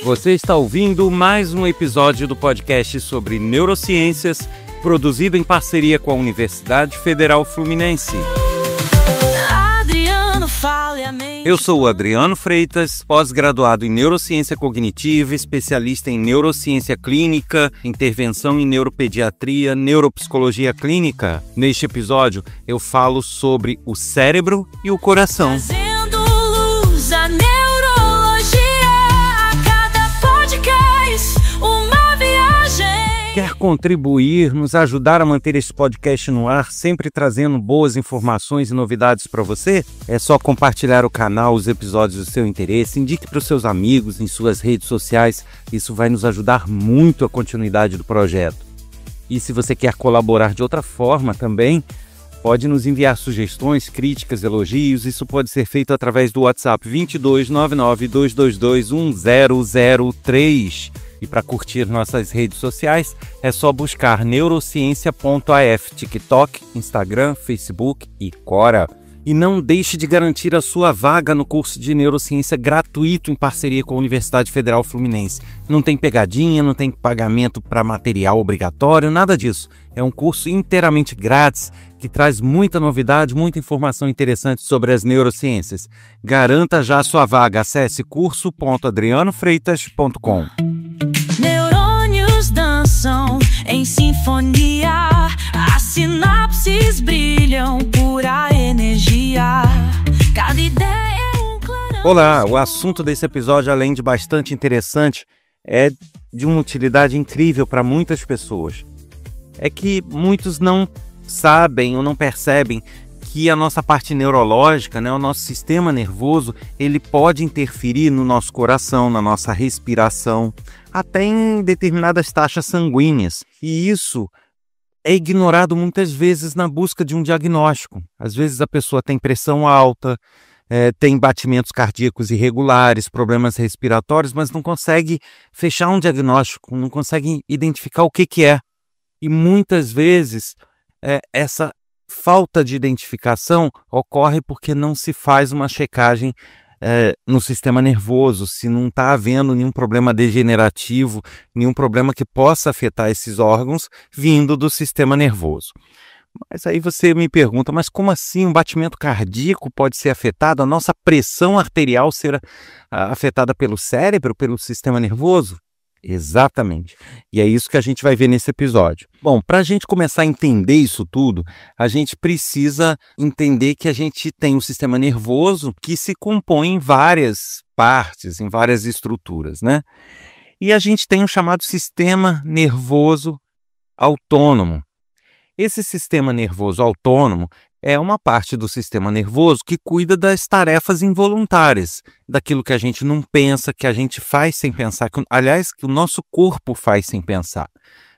Você está ouvindo mais um episódio do podcast sobre neurociências, produzido em parceria com a Universidade Federal Fluminense. Eu sou o Adriano Freitas, pós-graduado em Neurociência Cognitiva, especialista em Neurociência Clínica, Intervenção em Neuropediatria, Neuropsicologia Clínica. Neste episódio, eu falo sobre o cérebro e o coração. Trazendo luz à neurologia, a cada podcast, uma viagem. Quer contribuir, nos ajudar a manter esse podcast no ar, sempre trazendo boas informações e novidades para você? É só compartilhar o canal, os episódios do seu interesse, indique para os seus amigos em suas redes sociais, isso vai nos ajudar muito a continuidade do projeto. E se você quer colaborar de outra forma também, pode nos enviar sugestões, críticas, elogios, isso pode ser feito através do WhatsApp 2299-222-1003. E para curtir nossas redes sociais, é só buscar neurociência.af, TikTok, Instagram, Facebook e Quora. E não deixe de garantir a sua vaga no curso de neurociência gratuito em parceria com a Universidade Federal Fluminense. Não tem pegadinha, não tem pagamento para material obrigatório, nada disso. É um curso inteiramente grátis que traz muita novidade, muita informação interessante sobre as neurociências. Garanta já a sua vaga. Acesse curso.adrianofreitas.com. Neurônios dançam em sinfonia, as sinapses brilham pura energia. Cada ideia é um clarão. Olá, o assunto desse episódio, além de bastante interessante, é de uma utilidade incrível para muitas pessoas. É que muitos não sabem ou não percebem que a nossa parte neurológica, o nosso sistema nervoso, ele pode interferir no nosso coração, na nossa respiração, até em determinadas taxas sanguíneas. E isso é ignorado muitas vezes na busca de um diagnóstico. Às vezes a pessoa tem pressão alta, tem batimentos cardíacos irregulares, problemas respiratórios, mas não consegue fechar um diagnóstico, não consegue identificar o que é. E muitas vezes essa falta de identificação ocorre porque não se faz uma checagem no sistema nervoso, se não está havendo nenhum problema degenerativo, nenhum problema que possa afetar esses órgãos vindo do sistema nervoso. Mas aí você me pergunta, mas como assim um batimento cardíaco pode ser afetado? A nossa pressão arterial ser afetada pelo cérebro, pelo sistema nervoso? Exatamente. E é isso que a gente vai ver nesse episódio. Bom, para a gente começar a entender isso tudo, a gente precisa entender que a gente tem um sistema nervoso que se compõe em várias partes, em várias estruturas, né? E a gente tem o chamado sistema nervoso autônomo. Esse sistema nervoso autônomo é uma parte do sistema nervoso que cuida das tarefas involuntárias, daquilo que a gente não pensa, que a gente faz sem pensar, que o nosso corpo faz sem pensar.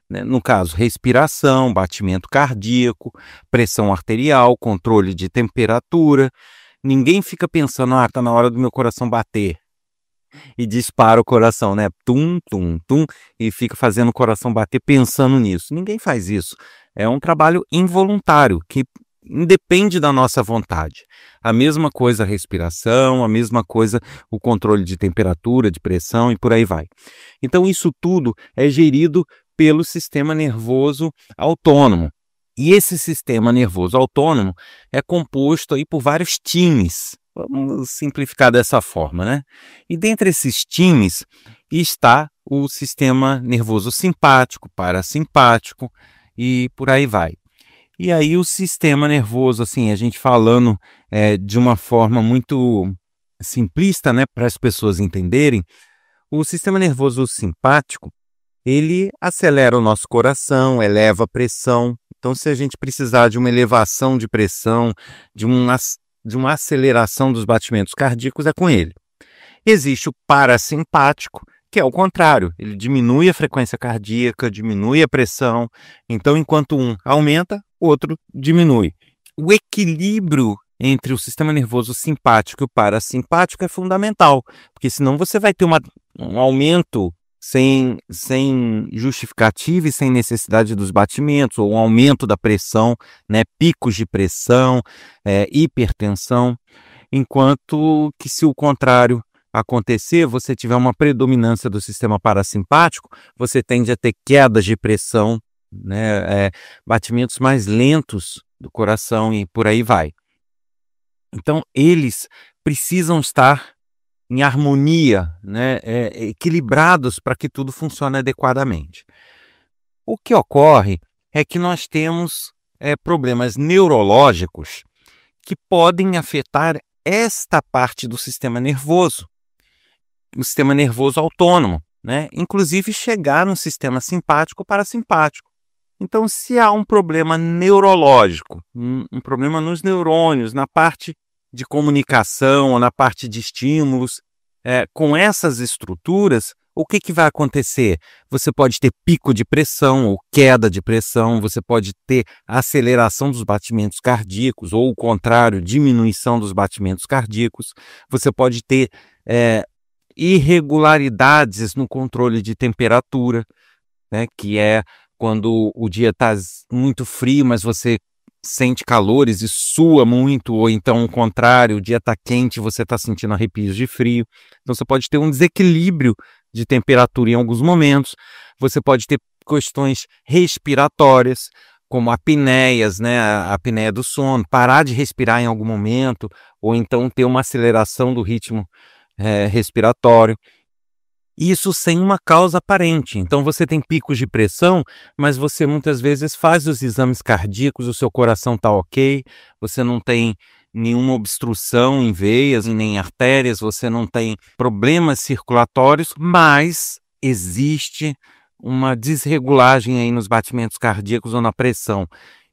No caso, respiração, batimento cardíaco, pressão arterial, controle de temperatura. Ninguém fica pensando, está na hora do meu coração bater. E dispara o coração, né? Tum, tum, tum, e fica fazendo o coração bater pensando nisso. Ninguém faz isso. É um trabalho involuntário, que independe da nossa vontade. A mesma coisa a respiração, a mesma coisa o controle de temperatura, de pressão e por aí vai. Então isso tudo é gerido pelo sistema nervoso autônomo. E esse sistema nervoso autônomo é composto aí por vários times. Vamos simplificar dessa forma, né? E dentre esses times está o sistema nervoso simpático, parasimpático e por aí vai. E aí o sistema nervoso, assim, a gente falando de uma forma muito simplista, né, para as pessoas entenderem, o sistema nervoso simpático, ele acelera o nosso coração, eleva a pressão. Então, se a gente precisar de uma elevação de pressão, de uma aceleração dos batimentos cardíacos, é com ele. Existe o parasimpático, que é o contrário, ele diminui a frequência cardíaca, diminui a pressão. Então, enquanto um aumenta, o outro diminui. O equilíbrio entre o sistema nervoso simpático e o parasimpático é fundamental, porque senão você vai ter um aumento sem justificativa e sem necessidade dos batimentos, ou um aumento da pressão, né, picos de pressão, hipertensão, enquanto que se o contrário acontecer, você tiver uma predominância do sistema parasimpático, você tende a ter quedas de pressão, né, batimentos mais lentos do coração e por aí vai. Então, eles precisam estar em harmonia, né, equilibrados para que tudo funcione adequadamente. O que ocorre é que nós temos problemas neurológicos que podem afetar esta parte do sistema nervoso, o sistema nervoso autônomo, né? Inclusive chegar no sistema simpático ou parasimpático. Então, se há um problema neurológico, um problema nos neurônios, na parte de comunicação ou na parte de estímulos, com essas estruturas, o que vai acontecer? Você pode ter pico de pressão ou queda de pressão, você pode ter aceleração dos batimentos cardíacos ou, o contrário, diminuição dos batimentos cardíacos, você pode ter irregularidades no controle de temperatura, né, que é quando o dia está muito frio, mas você sente calores e sua muito, ou então o contrário, o dia está quente e você está sentindo arrepios de frio. Então você pode ter um desequilíbrio de temperatura em alguns momentos, você pode ter questões respiratórias, como apneias, né, a apneia do sono, parar de respirar em algum momento, ou então ter uma aceleração do ritmo respiratório. Isso sem uma causa aparente. Então você tem picos de pressão, mas você muitas vezes faz os exames cardíacos, o seu coração está ok, você não tem nenhuma obstrução em veias, nem artérias, você não tem problemas circulatórios, mas existe uma desregulagem aí nos batimentos cardíacos ou na pressão.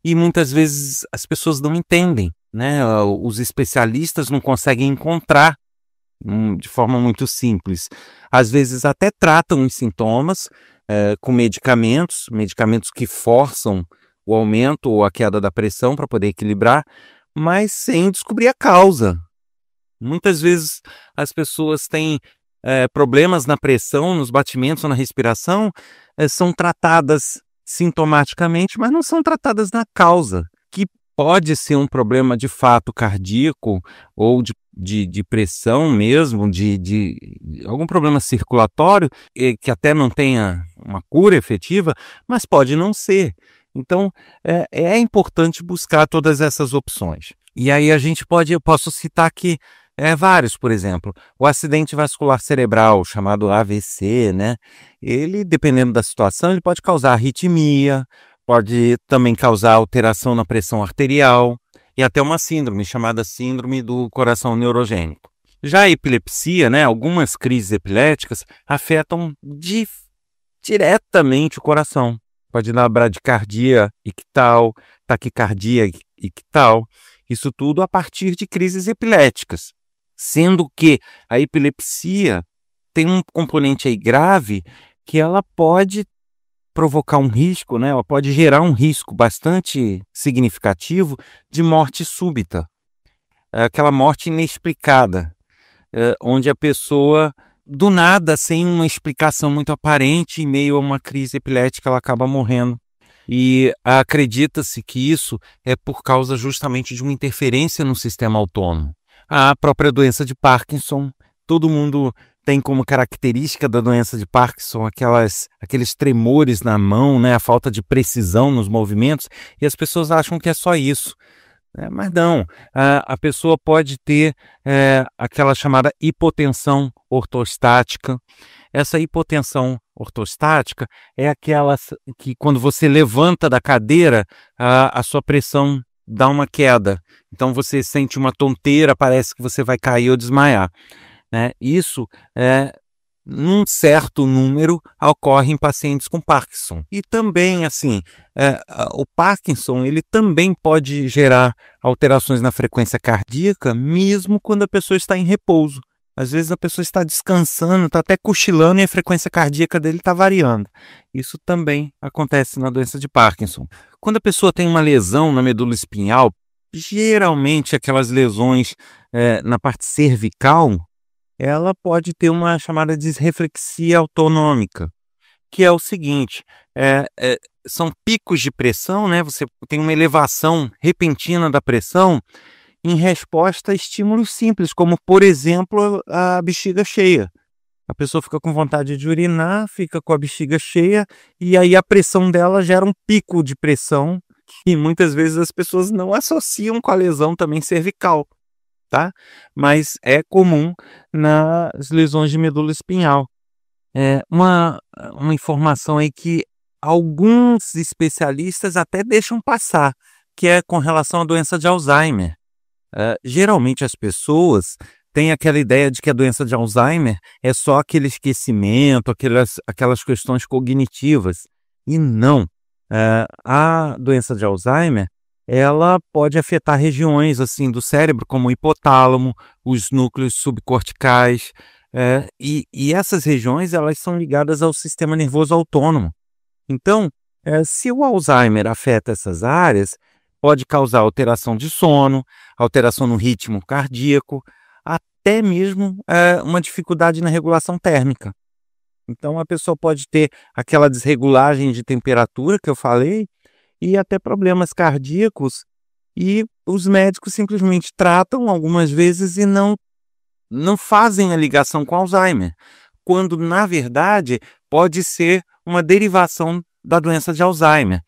E muitas vezes as pessoas não entendem, né? Os especialistas não conseguem encontrar de forma muito simples. Às vezes até tratam os sintomas com medicamentos que forçam o aumento ou a queda da pressão para poder equilibrar, mas sem descobrir a causa. Muitas vezes as pessoas têm problemas na pressão, nos batimentos ou na respiração, são tratadas sintomaticamente, mas não são tratadas na causa, que pode ser um problema de fato cardíaco ou de pressão mesmo, de algum problema circulatório, que até não tenha uma cura efetiva, mas pode não ser. Então, é importante buscar todas essas opções. E aí eu posso citar aqui vários, por exemplo, o acidente vascular cerebral, chamado AVC, né? Ele, dependendo da situação, ele pode causar arritmia, pode também causar alteração na pressão arterial e até uma síndrome, chamada síndrome do coração neurogênico. Já a epilepsia, né? Algumas crises epiléticas afetam diretamente o coração. Pode dar bradicardia ictal, taquicardia ictal, isso tudo a partir de crises epiléticas. Sendo que a epilepsia tem um componente aí grave que ela pode provocar um risco, né? Ela pode gerar um risco bastante significativo de morte súbita. Aquela morte inexplicada, onde a pessoa, do nada, sem uma explicação muito aparente, em meio a uma crise epilética, ela acaba morrendo. E acredita-se que isso é por causa justamente de uma interferência no sistema autônomo. A própria doença de Parkinson, todo mundo tem como característica da doença de Parkinson aqueles tremores na mão, né? A falta de precisão nos movimentos, e as pessoas acham que é só isso. Mas não, a pessoa pode ter aquela chamada hipotensão ortostática. Essa hipotensão ortostática é aquela que, quando você levanta da cadeira, a sua pressão dá uma queda. Então você sente uma tonteira, parece que você vai cair ou desmaiar, né? Isso, num certo número, ocorre em pacientes com Parkinson. E também, assim, o Parkinson, ele também pode gerar alterações na frequência cardíaca, mesmo quando a pessoa está em repouso. Às vezes a pessoa está descansando, está até cochilando e a frequência cardíaca dele está variando. Isso também acontece na doença de Parkinson. Quando a pessoa tem uma lesão na medula espinhal, geralmente aquelas lesões na parte cervical, ela pode ter uma chamada disreflexia autonômica, que é o seguinte, são picos de pressão, né? Você tem uma elevação repentina da pressão em resposta a estímulos simples, como, por exemplo, a bexiga cheia. A pessoa fica com vontade de urinar, fica com a bexiga cheia, e aí a pressão dela gera um pico de pressão, que muitas vezes as pessoas não associam com a lesão também cervical, tá? Mas é comum nas lesões de medula espinhal. Uma informação aí que alguns especialistas até deixam passar, que é com relação à doença de Alzheimer. Geralmente as pessoas têm aquela ideia de que a doença de Alzheimer é só aquele esquecimento, aquelas questões cognitivas. E não. A doença de Alzheimer, ela pode afetar regiões assim do cérebro, como o hipotálamo, os núcleos subcorticais, e essas regiões elas são ligadas ao sistema nervoso autônomo. Então, se o Alzheimer afeta essas áreas, pode causar alteração de sono, alteração no ritmo cardíaco, até mesmo uma dificuldade na regulação térmica. Então, a pessoa pode ter aquela desregulagem de temperatura que eu falei e até problemas cardíacos, e os médicos simplesmente tratam algumas vezes e não fazem a ligação com Alzheimer, quando, na verdade, pode ser uma derivação da doença de Alzheimer,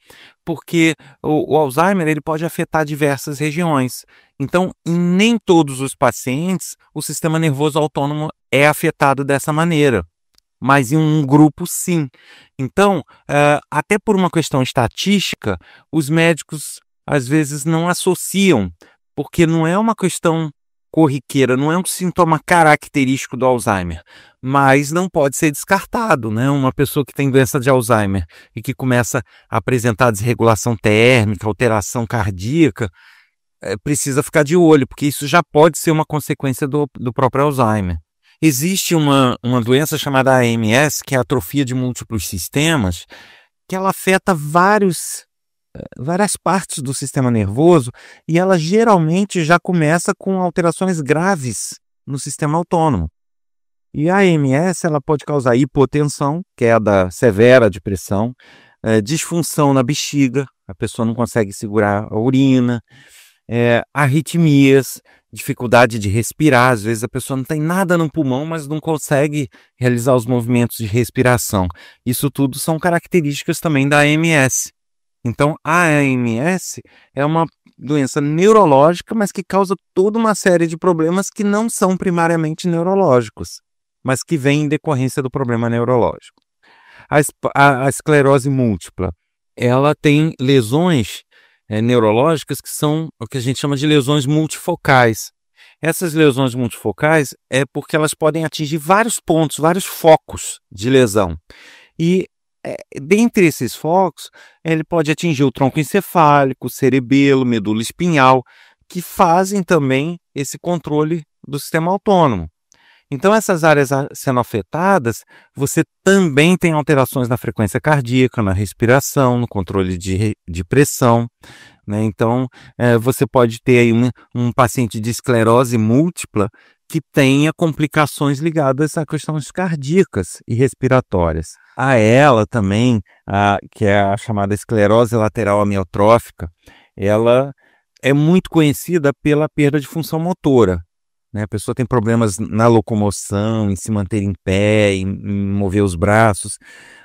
porque o Alzheimer ele pode afetar diversas regiões. Então, em nem todos os pacientes, o sistema nervoso autônomo é afetado dessa maneira, mas em um grupo sim. Então, até por uma questão estatística, os médicos às vezes não associam, porque não é uma questão corriqueira, não é um sintoma característico do Alzheimer, mas não pode ser descartado, né? Uma pessoa que tem doença de Alzheimer e que começa a apresentar desregulação térmica, alteração cardíaca, precisa ficar de olho, porque isso já pode ser uma consequência do próprio Alzheimer. Existe uma doença chamada AMS, que é a atrofia de múltiplos sistemas, que ela afeta várias partes do sistema nervoso, e ela geralmente já começa com alterações graves no sistema autônomo. E a AMS ela pode causar hipotensão, queda severa de pressão, disfunção na bexiga, a pessoa não consegue segurar a urina, arritmias, dificuldade de respirar, às vezes a pessoa não tem nada no pulmão, mas não consegue realizar os movimentos de respiração. Isso tudo são características também da AMS. Então, a AMS é uma doença neurológica, mas que causa toda uma série de problemas que não são primariamente neurológicos, mas que vêm em decorrência do problema neurológico. A esclerose múltipla, ela tem lesões neurológicas que são o que a gente chama de lesões multifocais. Essas lesões multifocais é porque elas podem atingir vários pontos, vários focos de lesão. E dentre esses focos, ele pode atingir o tronco encefálico, cerebelo, medula espinhal, que fazem também esse controle do sistema autônomo. Então, essas áreas sendo afetadas, você também tem alterações na frequência cardíaca, na respiração, no controle de pressão, né? Então, você pode ter aí um paciente de esclerose múltipla que tenha complicações ligadas a questões cardíacas e respiratórias. A ela também, que é a chamada esclerose lateral amiotrófica, ela é muito conhecida pela perda de função motora. A pessoa tem problemas na locomoção, em se manter em pé, em mover os braços,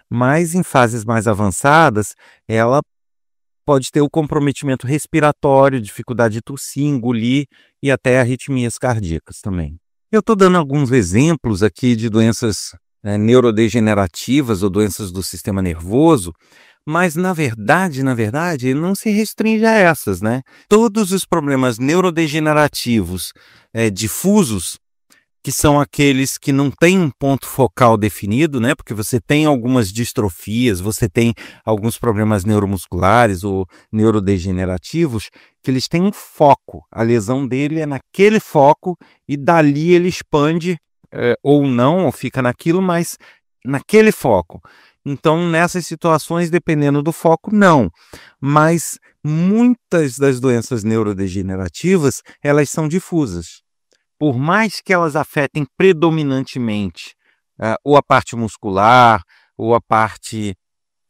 mas em fases mais avançadas, ela pode ter o comprometimento respiratório, dificuldade de tossir, engolir e até arritmias cardíacas também. Eu estou dando alguns exemplos aqui de doenças neurodegenerativas ou doenças do sistema nervoso, mas na verdade, não se restringe a essas, né? Todos os problemas neurodegenerativos difusos, que são aqueles que não têm um ponto focal definido, né? Porque você tem algumas distrofias, você tem alguns problemas neuromusculares ou neurodegenerativos, que eles têm um foco. A lesão dele é naquele foco e dali ele expande ou não, ou fica naquilo, mas naquele foco. Então, nessas situações, dependendo do foco, não. Mas muitas das doenças neurodegenerativas, elas são difusas. Por mais que elas afetem predominantemente ou a parte muscular, ou a parte,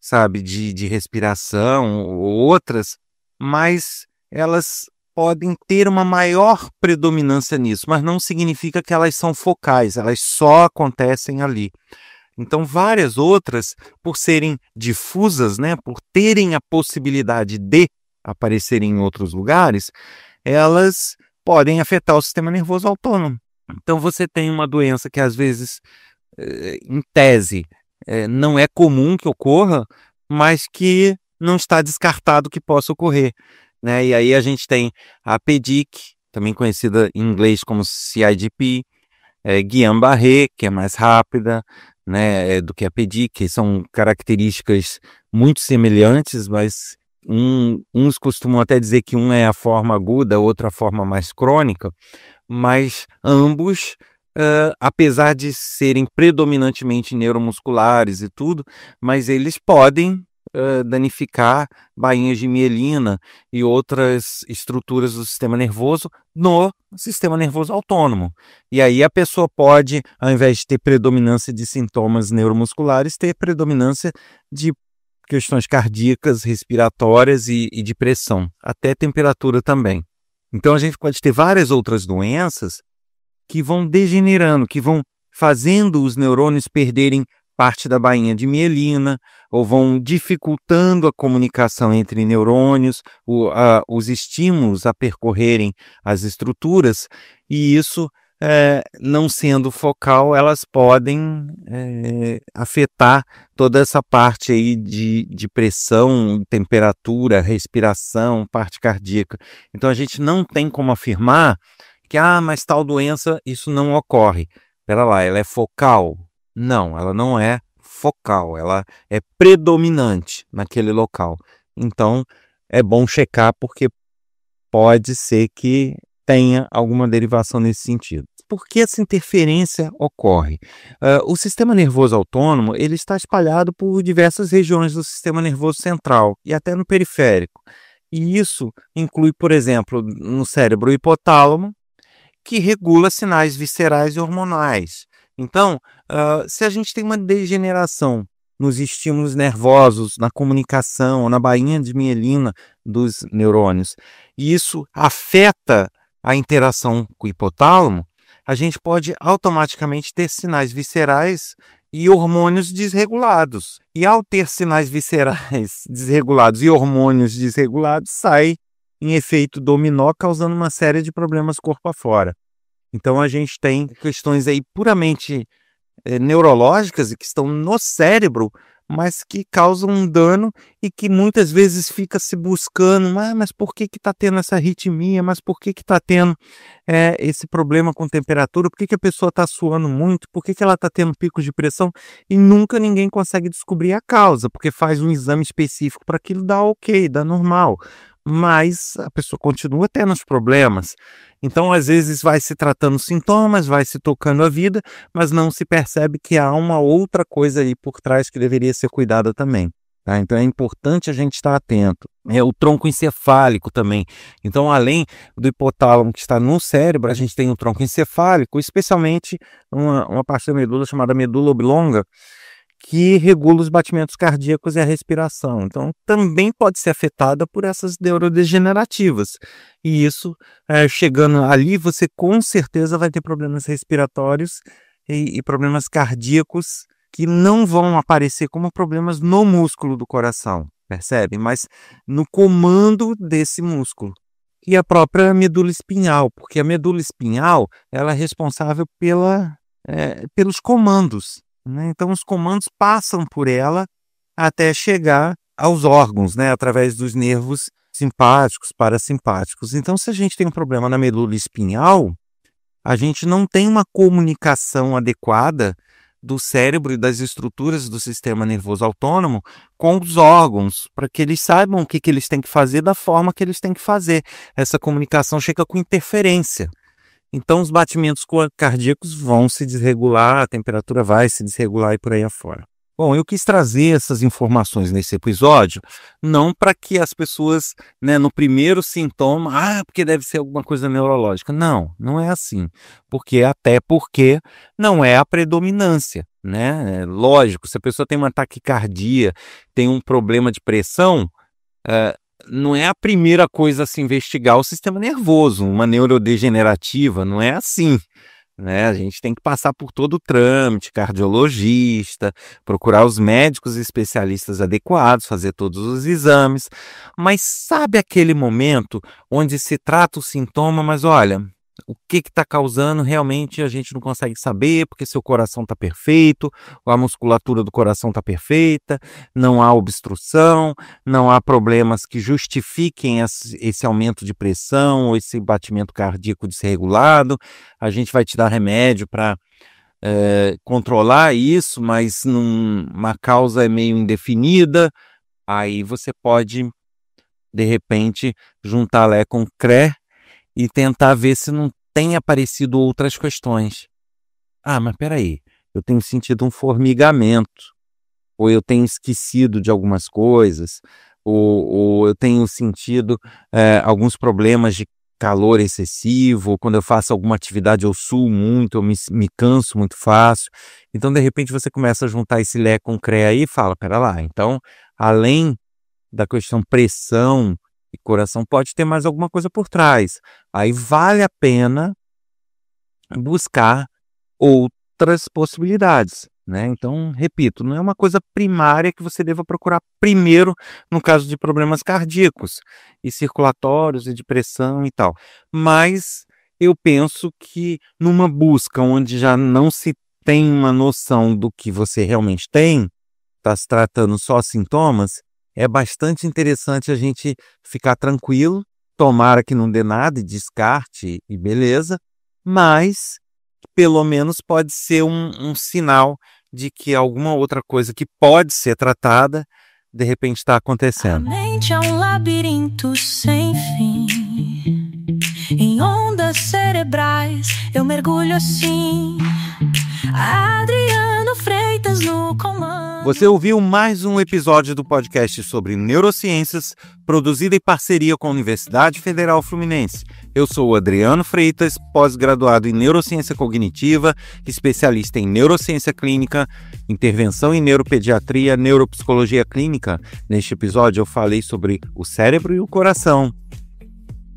sabe, de respiração, ou outras, mas elas podem ter uma maior predominância nisso, mas não significa que elas são focais, elas só acontecem ali. Então, várias outras, por serem difusas, né, por terem a possibilidade de aparecerem em outros lugares, elas podem afetar o sistema nervoso autônomo. Então, você tem uma doença que, às vezes, em tese, não é comum que ocorra, mas que não está descartado que possa ocorrer, né? E aí a gente tem a PEDIC, também conhecida em inglês como CIDP, Guillain-Barré, que é mais rápida, né, do que a PEDIC, que são características muito semelhantes, mas uns costumam até dizer que um é a forma aguda, outra a forma mais crônica, mas ambos, apesar de serem predominantemente neuromusculares e tudo, mas eles podem danificar bainhas de mielina e outras estruturas do sistema nervoso no sistema nervoso autônomo. E aí a pessoa pode, ao invés de ter predominância de sintomas neuromusculares, ter predominância de questões cardíacas, respiratórias e de pressão, até temperatura também. Então a gente pode ter várias outras doenças que vão degenerando, que vão fazendo os neurônios perderem parte da bainha de mielina, ou vão dificultando a comunicação entre neurônios, os estímulos a percorrerem as estruturas, e isso, não sendo focal, elas podem afetar toda essa parte aí de pressão, temperatura, respiração, parte cardíaca. Então a gente não tem como afirmar que, mas tal doença, isso não ocorre. Espera lá, ela é focal? Não, ela não é focal, ela é predominante naquele local. Então, é bom checar porque pode ser que tenha alguma derivação nesse sentido. Por que essa interferência ocorre? O sistema nervoso autônomo ele está espalhado por diversas regiões do sistema nervoso central e até no periférico. E isso inclui, por exemplo, no cérebro hipotálamo, que regula sinais viscerais e hormonais. Então, se a gente tem uma degeneração nos estímulos nervosos, na comunicação, na bainha de mielina dos neurônios, e isso afeta a interação com o hipotálamo, a gente pode automaticamente ter sinais viscerais e hormônios desregulados. E ao ter sinais viscerais desregulados e hormônios desregulados, sai em efeito dominó, causando uma série de problemas corpo afora. Então a gente tem questões aí puramente neurológicas e que estão no cérebro, mas que causam um dano e que muitas vezes fica se buscando, mas por que está tendo essa arritmia, mas por que está tendo esse problema com temperatura, por que a pessoa está suando muito, por que ela está tendo picos de pressão, e nunca ninguém consegue descobrir a causa, porque faz um exame específico para aquilo, dá ok, dá normal, mas a pessoa continua tendo os problemas. Então, às vezes, vai se tratando sintomas, vai se tocando a vida, mas não se percebe que há uma outra coisa aí por trás que deveria ser cuidada também. Tá? Então, é importante a gente estar atento. O tronco encefálico também. Então, além do hipotálamo que está no cérebro, a gente tem o tronco encefálico, especialmente uma parte da medula chamada medula oblonga, que regula os batimentos cardíacos e a respiração. Então, também pode ser afetada por essas neurodegenerativas. E isso, chegando ali, você com certeza vai ter problemas respiratórios e problemas cardíacos que não vão aparecer como problemas no músculo do coração, percebe? Mas no comando desse músculo. E a própria medula espinhal, porque a medula espinhal ela é responsável pelos comandos. Então os comandos passam por ela até chegar aos órgãos, através dos nervos simpáticos, parasimpáticos. Então, se a gente tem um problema na medula espinhal, a gente não tem uma comunicação adequada do cérebro e das estruturas do sistema nervoso autônomo com os órgãos, para que eles saibam o que eles têm que fazer da forma que eles têm que fazer. Essa comunicação chega com interferência. Então, os batimentos cardíacos vão se desregular, a temperatura vai se desregular e por aí afora. Bom, eu quis trazer essas informações nesse episódio, não para que as pessoas, no primeiro sintoma, porque deve ser alguma coisa neurológica. Não, não é assim. Até porque não é a predominância, Lógico, se a pessoa tem uma taquicardia, tem um problema de pressão, não é a primeira coisa a se investigar o sistema nervoso, uma neurodegenerativa, não é assim, né? A gente tem que passar por todo o trâmite, cardiologista, procurar os médicos especialistas adequados, fazer todos os exames, mas sabe aquele momento onde se trata o sintoma, mas olha, o que está causando realmente a gente não consegue saber, porque seu coração está perfeito, a musculatura do coração está perfeita, não há obstrução, não há problemas que justifiquem esse aumento de pressão ou esse batimento cardíaco desregulado. A gente vai te dar remédio para controlar isso, mas uma causa é meio indefinida. Aí você pode, de repente, juntar Lé com CRE e tentar ver se não tem aparecido outras questões. Ah, mas peraí, eu tenho sentido um formigamento, ou eu tenho esquecido de algumas coisas, ou eu tenho sentido alguns problemas de calor excessivo, ou quando eu faço alguma atividade eu suo muito, eu me canso muito fácil. Então, de repente, você começa a juntar esse Lé com CRE aí e fala, pera lá, então, além da questão pressão e coração, pode ter mais alguma coisa por trás. Aí vale a pena buscar outras possibilidades, né? Então, repito, não é uma coisa primária que você deva procurar primeiro no caso de problemas cardíacos e circulatórios e de pressão e tal. Mas eu penso que numa busca onde já não se tem uma noção do que você realmente tem, está se tratando só sintomas, é bastante interessante a gente ficar tranquilo, tomara que não dê nada e descarte e beleza, mas pelo menos pode ser um sinal de que alguma outra coisa que pode ser tratada, de repente está acontecendo. A mente é um labirinto sem fim, em ondas cerebrais eu mergulho assim. Adriano Freitas no comando. Você ouviu mais um episódio do podcast sobre neurociências, produzido em parceria com a Universidade Federal Fluminense. Eu sou o Adriano Freitas, pós-graduado em neurociência cognitiva, especialista em neurociência clínica, intervenção em neuropediatria, neuropsicologia clínica. Neste episódio eu falei sobre o cérebro e o coração.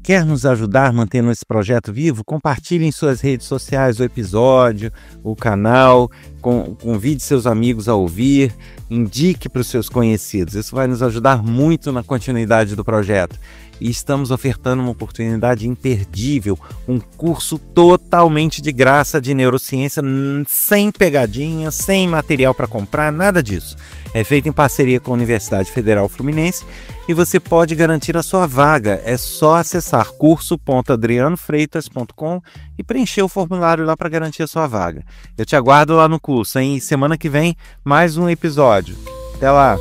Quer nos ajudar mantendo esse projeto vivo? Compartilhe em suas redes sociais o episódio, o canal, convide seus amigos a ouvir, indique para os seus conhecidos. Isso vai nos ajudar muito na continuidade do projeto. E estamos ofertando uma oportunidade imperdível, um curso totalmente de graça de neurociência, sem pegadinha, sem material para comprar, nada disso. É feito em parceria com a Universidade Federal Fluminense e você pode garantir a sua vaga. É só acessar curso.adrianofreitas.com e preencher o formulário lá para garantir a sua vaga. Eu te aguardo lá no curso, hein? Semana que vem, mais um episódio. Até lá!